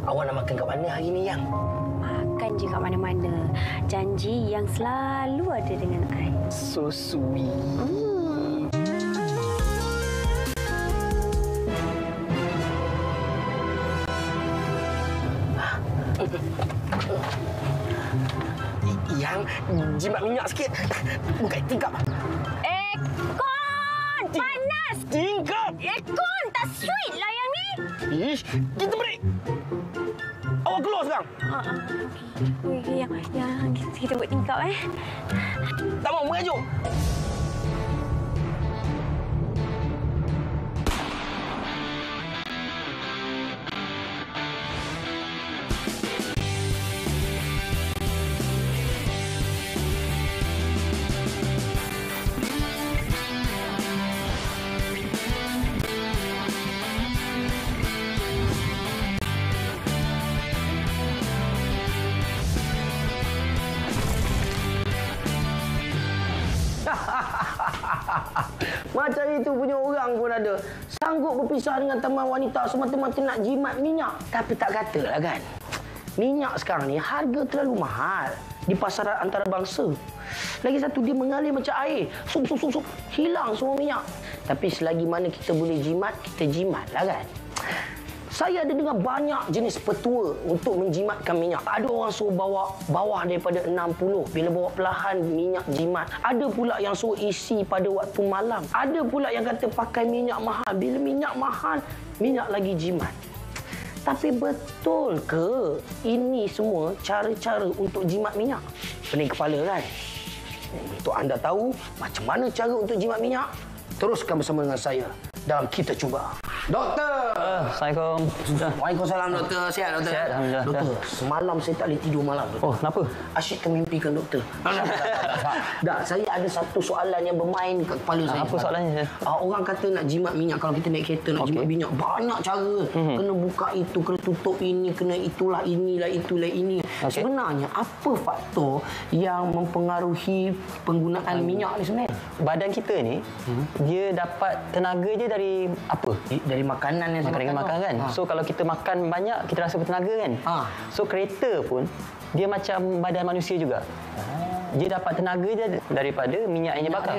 Awak nak makan kat mana hari ni, Yang? Makan je kat mana-mana. Janji yang selalu ada dengan I. So sweet. Yang, jimat minyak sikit. Buka tingkap. Kon! Panas! Tingkap! Kon! Tak sweet lah yang ni! Ish, kita break. Awak keluar sekarang. Okey, yang kita buat tingkap Tak mau mengajuk. Macam itu punya orang pun ada. Sanggup berpisah dengan teman wanita semata-mata nak jimat minyak. Tapi tak katalah kan. Minyak sekarang ni harga terlalu mahal di pasaran antarabangsa. Lagi satu, dia mengalir macam air. Sup. Hilang semua minyak. Tapi selagi mana kita boleh jimat, kita jimatlah kan. Saya ada dengar banyak jenis petua untuk menjimatkan minyak. Ada orang suruh bawa bawah daripada 60. Bila bawa perlahan minyak jimat. Ada pula yang suruh isi pada waktu malam. Ada pula yang kata pakai minyak mahal. Bila minyak mahal, minyak lagi jimat. Tapi betul ke ini semua cara-cara untuk jimat minyak? Pening kepala kan? Untuk anda tahu macam mana cara untuk jimat minyak, teruskan bersama dengan saya dalam Kita Cuba. Doktor! Assalamualaikum. Waalaikumsalam, doktor. Sihat, doktor? Sihat, alhamdulillah. Doktor, semalam saya tak boleh tidur malam, doktor. Oh, kenapa? Asyik termimpikan doktor. Tak, saya ada satu soalan yang bermain kat kepala saya. Apa soalannya? Orang kata nak jimat minyak, kalau kita naik kereta nak jimat minyak, banyak cara. Kena buka itu, kena tutup ini, kena itulah ini. Sebenarnya, apa faktor yang mempengaruhi penggunaan minyak ni sebenarnya? Badan kita ni, dia dapat tenaga je dari apa? Dari makanan yang saya makan kan. So kalau kita makan banyak, kita rasa bertenaga kan. So kereta pun dia macam badan manusia juga. Dia dapat tenaga je daripada minyak yang dia bakar.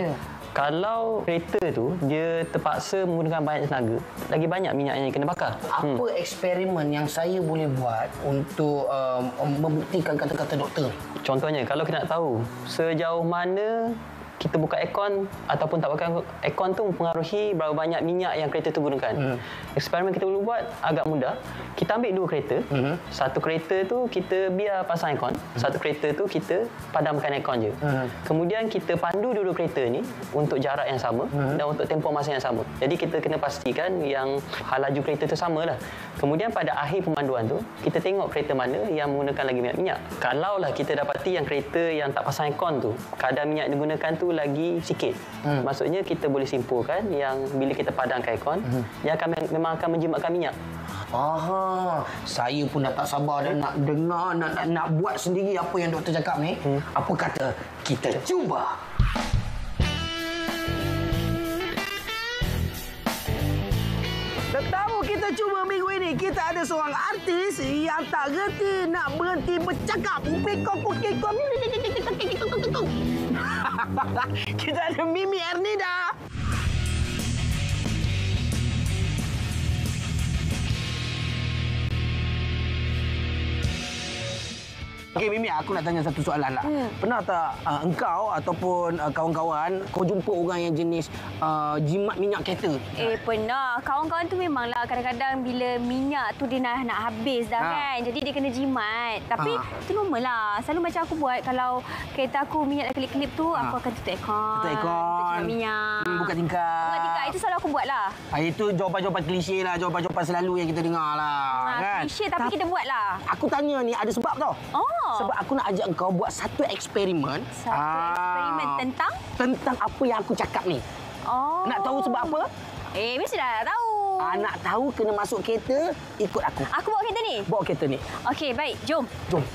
Kalau kereta tu dia terpaksa menggunakan banyak tenaga, lagi banyak minyak yang kena bakar. Apa eksperimen yang saya boleh buat untuk membuktikan kata-kata doktor? Contohnya, kalau kita nak tahu sejauh mana kita buka aircon ataupun tak buka aircon tu mempengaruhi berapa banyak minyak yang kereta tu gunakan. Eksperimen kita boleh buat agak mudah. Kita ambil dua kereta. Satu kereta tu kita biar pasang aircon. Satu kereta tu kita padamkan aircon je. Kemudian kita pandu dua kereta ni untuk jarak yang sama dan untuk tempoh masa yang sama. Jadi kita kena pastikan yang laju kereta tu samalah. Kemudian pada akhir pemanduan tu, kita tengok kereta mana yang menggunakan lagi banyak minyak. Kalaulah kita dapati yang kereta yang tak pasang aircon tu, kadar minyak yang digunakan tu lagi sikit. Maksudnya kita boleh simpulkan yang bila kita padamkan aircon, dia memang akan menjimatkan minyak. Saya pun dah tak sabar dah nak dengar, nak buat sendiri apa yang doktor cakap ni. Apa kata kita cuba? Tetamu Kita Cuba minggu ini, kita ada seorang artis yang tak reti nak berhenti bercakap. Kita ada Mimi Ernida. Okey Mimi, aku nak tanya satu soalan lah. Pernah tak engkau ataupun kawan-kawan kau jumpa orang yang jenis jimat minyak kereta? Pernah. Kawan-kawan tu memanglah kadang-kadang bila minyak tu dia nak habis dah kan. Jadi dia kena jimat. Tapi itu normal lah. Selalu macam aku buat kalau kereta aku minyak dah kelip-kelip tu, aku akan tutup aircon. Tutup aircon. Jimat minyak. Buka tingkap. Buka tingkap. Itu selalu aku buat lah. Itu jawapan-jawapan klise lah. Jawapan-jawapan selalu yang kita dengar lah. Kan? Klise tapi kita buat lah. Aku tanya ni ada sebab tau. Sebab aku nak ajak kau buat satu eksperimen. Eksperimen tentang? Tentang apa yang aku cakap ni. Nak tahu sebab apa? Mesti dah tahu. Nak tahu kena masuk kereta, ikut aku. Aku bawa kereta ni? Bawa kereta ni. Okey, baik. Jom. Jom.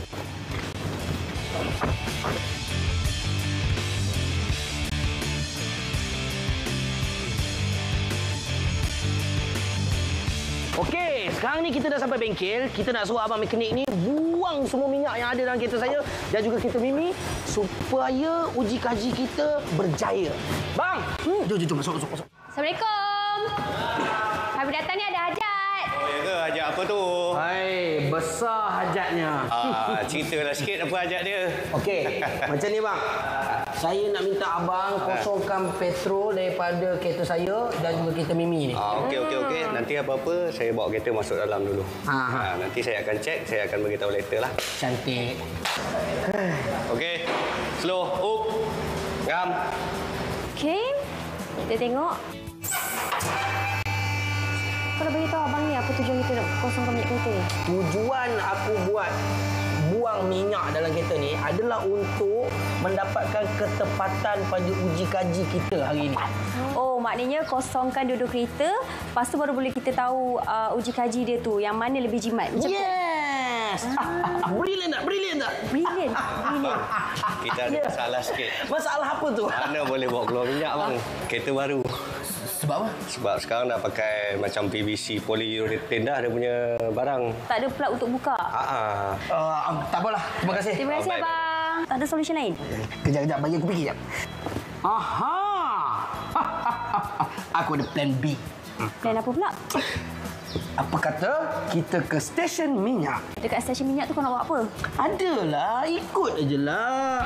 Okey, sekarang ni kita dah sampai bengkel. Kita nak suruh abang mekanik ni buang semua minyak yang ada dalam kereta saya dan juga kereta Mimi supaya uji kaji kita berjaya. Bang, jom masuk. Assalamualaikum. Habis datang ni ada hajat. Oh, ya ke? Hajat apa tu? Hai, besar hajatnya. Ceritalah sikit apa hajat dia. Okey, macam ni bang. Saya nak minta abang kosongkan petrol daripada kereta saya dan juga kereta Mimi ni. Okey. Nanti apa-apa saya bawa kereta masuk dalam dulu. Nanti saya akan cek, saya akan beritahu later lah. Cantik. Okey. Slow. Up. Ngam. Okey. Kita tengok. Kalau beritahu abang ni, apa tujuan kita nak kosongkan minyak kereta ni? Tujuan aku buang minyak dalam kereta ni adalah untuk mendapatkan ketepatan pada uji kaji kita hari ini. Oh, maknanya kosongkan dua-dua kereta, lepas tu baru boleh kita tahu uji kaji dia tu, yang mana lebih jimat. Macam Yes! Brilliant tak? Brilliant. Kita ada masalah sikit. Masalah apa tu? Mana boleh bawa keluar minyak bang? Kereta baru. Sebab apa? Sebab sekarang dah pakai macam PVC polyurethane dah dia punya barang. Tak ada plug untuk buka. Tak apalah. Terima kasih. Terima kasih, baik. abang. Tak ada solution lain? Kejap. Bagi aku fikir sekejap. Aha! Aku ada plan B. Plan apa pula? Apa kata kita ke stesen minyak? Dekat stesen minyak tu kau nak buat apa? Adalah, ikut aje lah.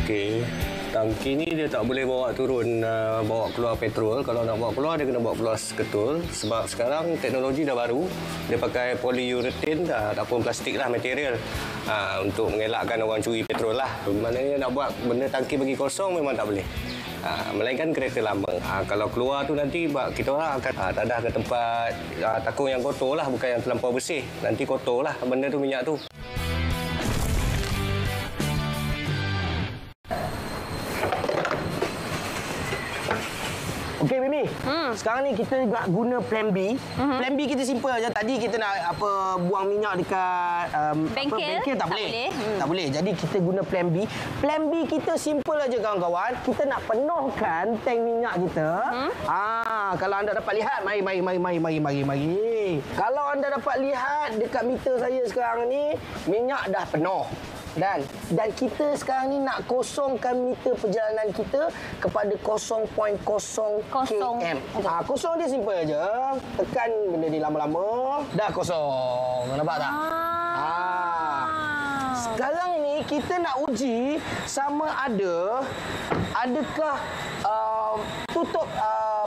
Okey. Tangki ni dia tak boleh bawa turun, bawa keluar petrol. Kalau nak bawa keluar, dia kena bawa keluar seketul. Sebab sekarang teknologi dah baru. Dia pakai polyurethane ataupun plastik lah material. Untuk mengelakkan orang curi petrol lah. Maknanya nak buat benda tangki bagi kosong memang tak boleh. Melainkan kereta lama. Kalau keluar tu nanti kita orang akan tadah ke tempat takung yang kotor lah. Bukan yang terlampau bersih. Nanti kotor lah benda tu, minyak tu. Okey, Mimi. Sekarang ni kita nak guna plan B. Plan B kita simple aja. Tadi kita nak buang minyak dekat Bengkel tak boleh. Tak boleh. Jadi kita guna plan B. Plan B kita simple aja kawan-kawan. Kita nak penuhkan tank minyak kita. Kalau anda dapat lihat, mari. Kalau anda dapat lihat dekat meter saya sekarang ni, minyak dah penuh. Dan kita sekarang ni nak kosongkan meter perjalanan kita kepada 0.0 km. Kosong dia simple aja. Tekan benda ni lama-lama, dah kosong. Nampak tak? Sekarang ni kita nak uji sama adakah tutup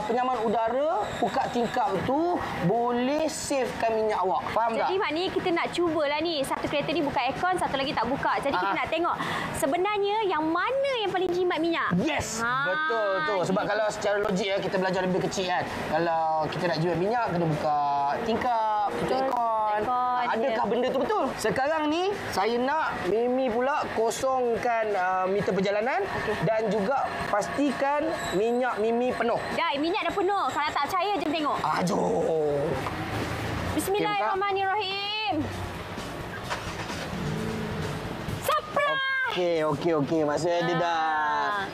penyaman udara buka tingkap tu boleh savekan minyak awak. Faham tak? Jadi maknanya kita nak cubalah ni. Satu kereta ni buka aircon, satu lagi tak buka. Jadi kita nak tengok sebenarnya yang mana yang paling jimat minyak. Yes, betul tu. Sebab kalau secara logik kita belajar lebih kecil kan. Kalau kita nak jimat minyak kena buka tingkap, tutup aircon. Adakah benda tu betul? Sekarang ni saya nak Mimi pula kosongkan meter perjalanan dan juga pastikan minyak Mimi penuh. Dah, minyak dah penuh. Kalau tak percaya, jom tengok. Jom. Bismillahirrahmanirrahim. Surprise! Okey. Maksudnya dia dah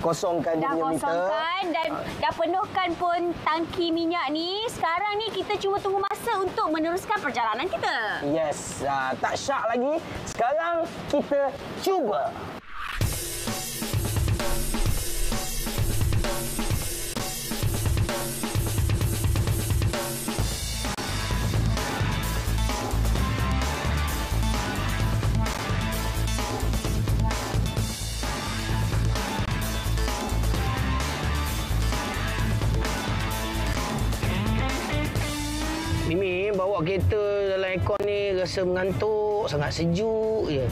kosongkan dia punya meter. Dah kosongkan dan dah penuhkan pun tangki minyak ni. Sekarang ni kita cuma tunggu masa untuk meneruskan perjalanan kita. Yes, tak syak lagi. Sekarang kita cuba. Mimi, bawa kereta dalam aircon ni rasa mengantuk, sangat sejuk je.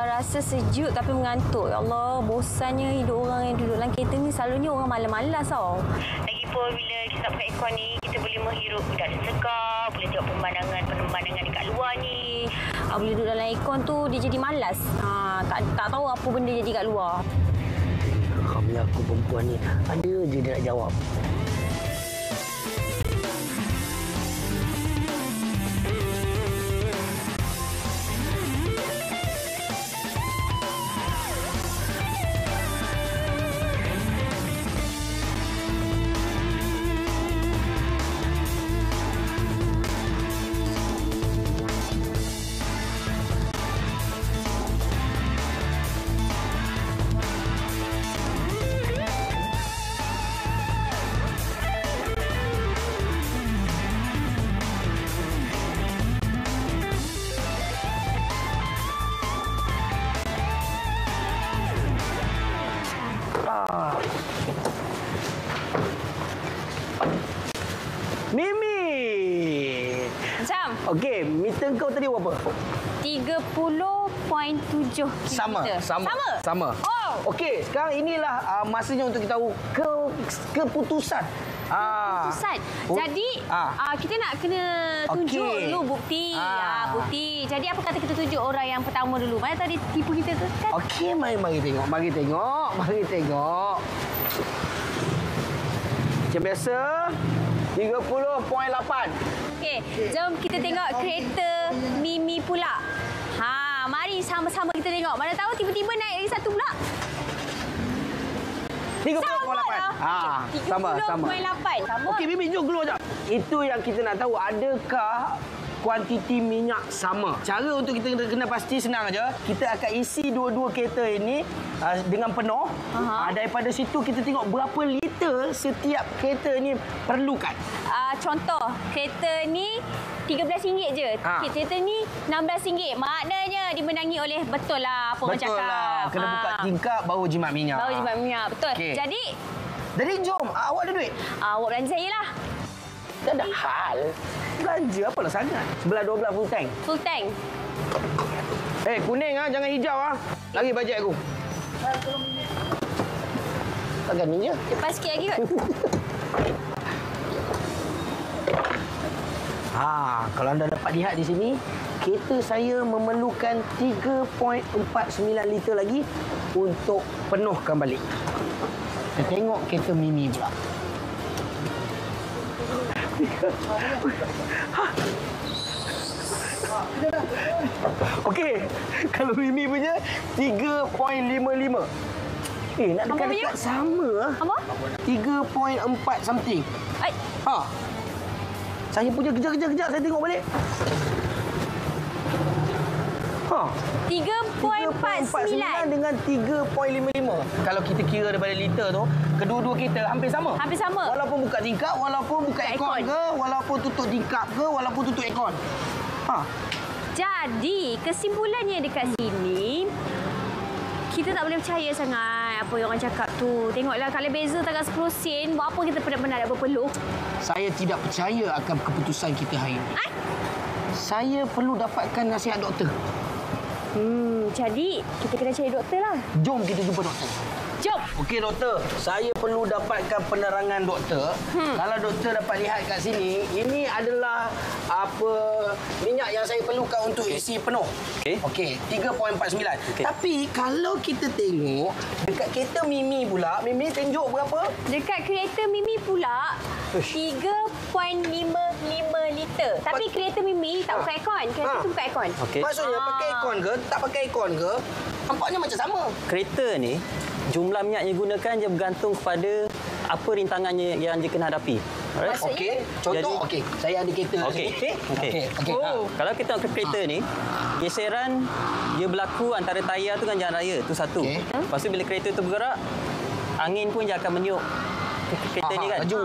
Rasa sejuk tapi mengantuk. Ya Allah, bosannya hidup orang yang duduk dalam kereta ni. Selalunya orang malas-malas tau. Lagipun bila kita pakai aircon ni, kita boleh menghirup udara segar, boleh tengok pemandangan dekat luar ni. Bila duduk dalam aircon tu, dia jadi malas. Tak tahu apa benda jadi kat luar. Kami aku perempuan ni, ada je dia nak jawab. Okey, meter kau tadi berapa? 30.7 Sama. Oh. Okey, sekarang inilah masanya untuk kita tahu keputusan. Keputusan. Jadi, kita nak kena tunjuk Okey. dulu bukti. Bukti. Jadi, apa kata kita tunjuk orang yang pertama dulu? Mana tadi tipu kita tu kan? Okey, mari tengok. Macam biasa, 30.8. Okey, jom kita tengok kereta Mimi pula. Mari sama-sama kita tengok. Mana tahu tiba-tiba naik lagi satu pula. 30.8. Sama. 30.8. Okey, Mimi, jom keluar jap. Itu yang kita nak tahu, adakah kuantiti minyak sama? Cara untuk kita kena pasti senang aja. Kita akan isi dua-dua kereta ini dengan penuh. Daripada situ kita tengok berapa liter setiap kereta ini perlukan. Contoh, kereta ni RM13 je. Kereta ni RM16. Maknanya dimenangi oleh betul lah apa orang cakap. Betul lah. Kena buka tingkap baru jimat minyak. Betul. Okey. Jadi jom. Awak ada duit? awak belanja je lah. Tak ada hal. Belanja apalah sangat. Sebelah 12 full tank. Full tank. Kuning jangan hijau Lagi bajet aku. Takkan ni je. Lepas sikit lagi kot. Kalau anda dapat lihat di sini, kereta saya memerlukan 3.49 liter lagi untuk penuhkan balik. Kita tengok kereta Mimi pula. Okey, kalau Mimi punya 3.55. Nak dekat-dekat sama. Apa? 3.4 something. Saya punya kejap. Saya tengok balik. 3.49 dengan 3.55. Kalau kita kira daripada liter tu, kedua-dua kita hampir sama. Walaupun buka tingkap, walaupun buka aircon ke, walaupun tutup tingkap ke, walaupun tutup aircon. Jadi, kesimpulannya dekat sini, kita tak boleh percaya sangat apa yang orang cakap tu. Tengoklah, kalau beza tangan 10 sen, buat apa kita benar-benar nak berpeluh? Saya tidak percaya akan keputusan kita hari ini. Saya perlu dapatkan nasihat doktor. Jadi, kita kena cari doktor lah. Jom kita jumpa doktor. Jom. Okey doktor, saya perlu dapatkan penerangan doktor. Kalau doktor dapat lihat kat sini, ini adalah minyak yang saya perlukan untuk isi penuh. Okey, 3.49. Tapi kalau kita tengok dekat kereta Mimi pula, Mimi tunjuk berapa? Dekat kereta Mimi pula 3.55 liter. Tapi kereta Mimi tak buka aircon. Kereta tu buka aircon. Maksudnya pakai aircon ke, tak pakai aircon ke, nampaknya macam sama. Kereta ni, jumlah minyak yang digunakan dia bergantung kepada apa rintangannya yang dia kena hadapi. Alright? Okey, contoh saya ada kereta. Okey. Kalau kita nak kereta ni, geseran dia berlaku antara tayar tu dengan jalan raya, tu satu. Lepas tu bila kereta tu bergerak, angin pun dia akan meniup kereta ni kan. Laju.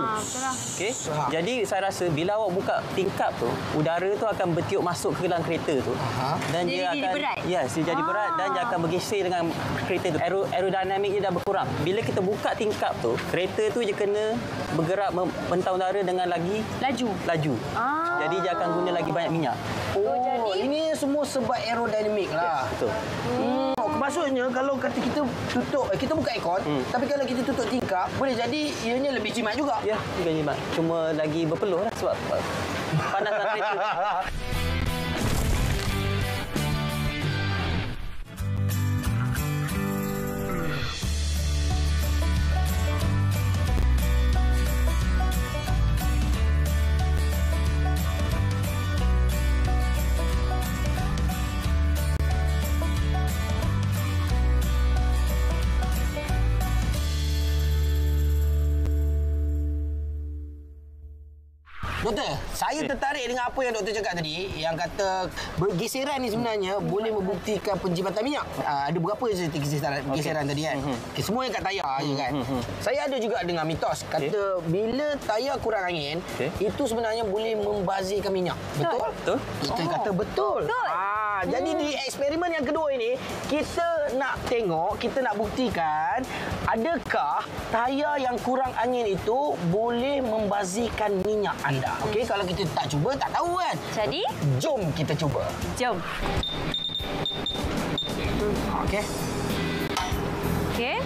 Okey. Jadi saya rasa bila awak buka tingkap tu, udara tu akan bertiup masuk ke dalam kereta tu. Dan dia akan berat. dia jadi berat dan dia akan bergeser dengan kereta tu. Aerodinamik dia dah berkurang. Bila kita buka tingkap tu, kereta tu je kena bergerak mentang udara dengan lagi laju. Jadi dia akan guna lagi banyak minyak. Ini semua sebab aerodinamik lah. Betul. Maksudnya kalau kata kita tutup, kita buka aircon, tapi kalau kita tutup tingkap, boleh jadi ianya lebih jimat juga. Ya, juga jimat. Cuma lagi berpeluh lah sebab panas dalam kereta. Doktor, saya tertarik dengan apa yang doktor cakap tadi, yang kata bergeseran ni sebenarnya boleh membuktikan penjimatan minyak. Ada berapa geseran tadi kan? Semua yang kat tayar je kan. Saya ada juga dengar mitos kata bila tayar kurang angin, itu sebenarnya boleh membazirkan minyak. Betul? Betul. Doktor kata betul. Jadi di eksperimen yang kedua ini, kita nak tengok, kita nak buktikan adakah tayar yang kurang angin itu boleh membazirkan minyak anda. Okey, kalau kita tak cuba tak tahu kan. Jadi, Jom kita cuba. jom. Okey. Okey.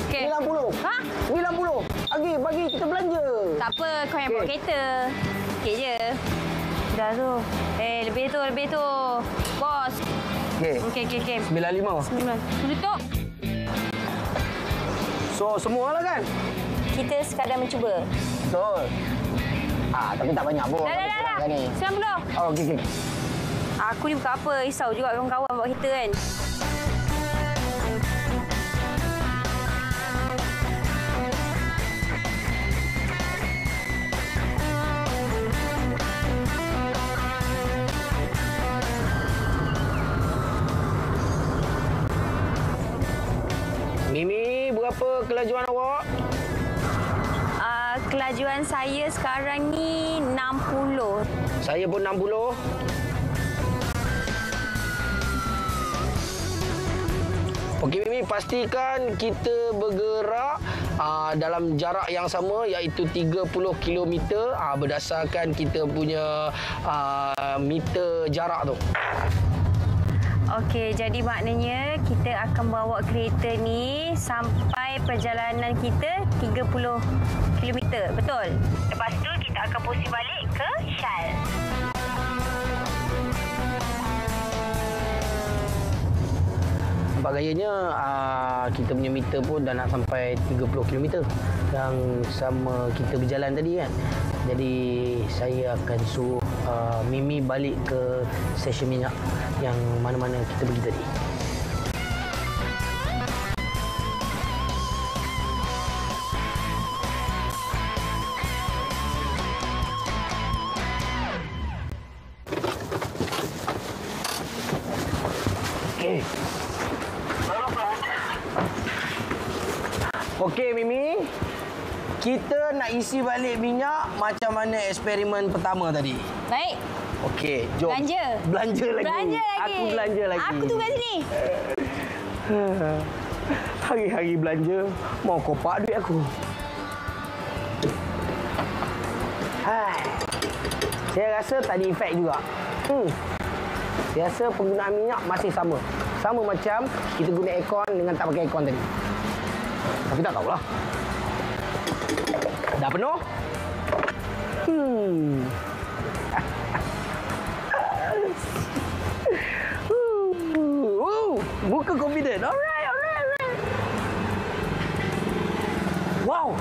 Okey. 90. Ha? 90. Bagi kita belanja. Tak apa, kau yang bawa Okey. kereta. Okey je. Dah tu. Lebih tu. Bos. Okey. Okey. 95. Tutup. So, semualah kan? Kita sekadar mencuba. Betul. Tapi tak banyak pun. Dah. Ni. 90. Oh, okey. Aku ni bukan apa. Risau juga kawan-kawan bawa kereta kan. Mimi, berapa kelajuan awak? Kelajuan saya sekarang ni 60. Saya pun 60. Okey Mimi, pastikan kita bergerak dalam jarak yang sama iaitu 30 km berdasarkan kita punya meter jarak tu. Okey, jadi maknanya kita akan bawa kereta ni sampai perjalanan kita 30 km, betul? Lepas tu kita akan pusing balik ke Shell. Nampak gayanya kita punya meter pun dah nak sampai 30 km yang sama kita berjalan tadi kan. Jadi saya akan suruh Mimi balik ke stesen minyak yang mana-mana kita pergi tadi. Okey Mimi, kita nak isi balik minyak macam mana eksperimen pertama tadi. Baik. Okey, jom. Belanja lagi. Aku belanja lagi. Aku tunggu kat sini. Hari-hari belanja, mau kopak duit aku. Hai. Saya rasa tak ada efek juga. Saya rasa penggunaan minyak masih sama. Sama macam kita guna aircon dengan tak pakai aircon tadi. Tapi tak tahulah. Dah penuh? Muka confident. Alright. Wow.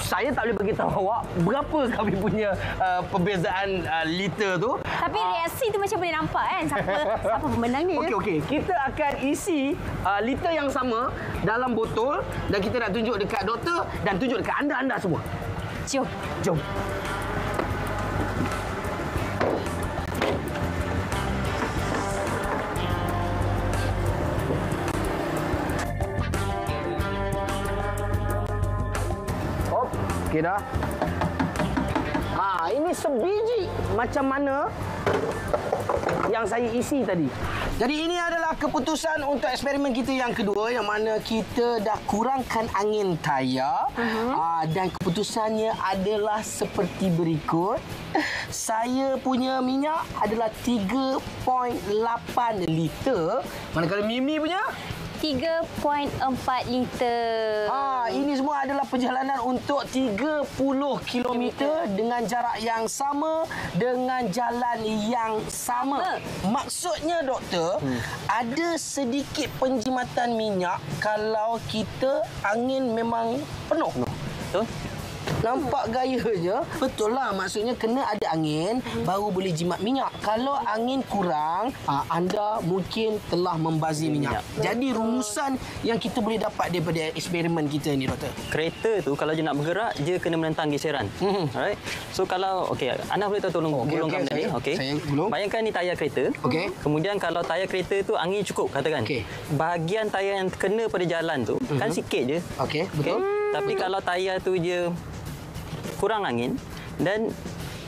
Saya tak boleh beritahu awak berapa kami punya perbezaan liter tu. Tapi reaksi tu macam boleh nampak kan siapa pemenang ni. Okey. Kita akan isi liter yang sama dalam botol dan kita nak tunjuk dekat doktor dan tunjuk dekat anda semua. Jom. Okey dah. Ini sebiji macam mana yang saya isi tadi. Jadi ini adalah keputusan untuk eksperimen kita yang kedua yang mana kita dah kurangkan angin tayar dan keputusannya adalah seperti berikut. Saya punya minyak adalah 3.8 liter. Manakala Mimi punya 3.4 liter. Ini semua adalah perjalanan untuk 30 km dengan jarak yang sama, dengan jalan yang sama. Maksudnya, doktor, ada sedikit penjimatan minyak kalau kita angin memang penuh. Betul? Nampak gayanya. Betul lah. Maksudnya kena ada angin baru boleh jimat minyak. Kalau angin kurang, anda mungkin telah membazir minyak. Jadi rumusan yang kita boleh dapat daripada eksperimen kita ni, doktor. Kereta tu kalau dia nak bergerak, dia kena menentang geseran. Alright. So kalau anda boleh tolong gulungkan benda ni. Okey. Saya gulung. Bayangkan ni tayar kereta. Okey. Kemudian kalau tayar kereta tu angin cukup katakan. Okey. Bahagian tayar yang kena pada jalan tu kan sikit je. Okey, betul. Tapi kalau tayar tu je kurang angin dan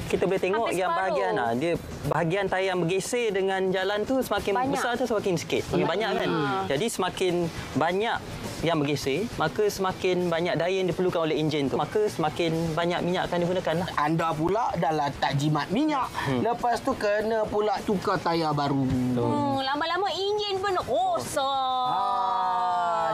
kita boleh tengok Hampir yang separuh. bahagian dia bahagian tayar yang bergeser dengan jalan tu semakin Banyak. besar tu semakin sikit. Semakin banyak kan. Jadi semakin banyak yang bergeser, maka semakin banyak daya yang diperlukan oleh enjin tu. Maka semakin banyak minyak akan digunakan lah. Anda pula dah tak jimat minyak. Lepas tu kena pula tukar tayar baru. Lama-lama enjin pun rosak.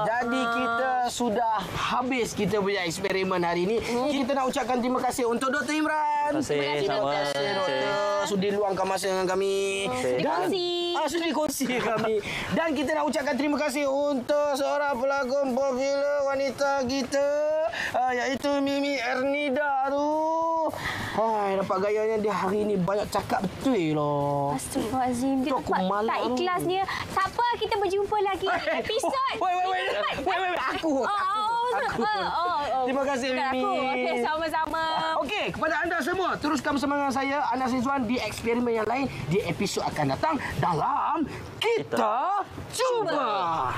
Jadi kita sudah habis kita punya eksperimen hari ini. Kita nak ucapkan terima kasih untuk Dr. Imran. Terima kasih, Terima kasih doktor sudi luangkan masa dengan kami. Sudi kongsi. Sudi kongsi dengan kami. Dan kita nak ucapkan terima kasih untuk seorang pelakon popular wanita kita iaitu Mimi Ernida tu. Hai, dapat gayanya dia hari ni banyak cakap betul lah. Astagfirullahalazim. Dia Tu aku nampak malam tak ikhlas dia. Tak apa, kita berjumpa lagi episod. Wait. Aku. Terima kasih, Bukan Mimi. aku. Okey, sama-sama. Okey, kepada anda semua, teruskan bersama dengan saya, Anas Izwan, di eksperimen yang lain di episod akan datang dalam Kita Cuba.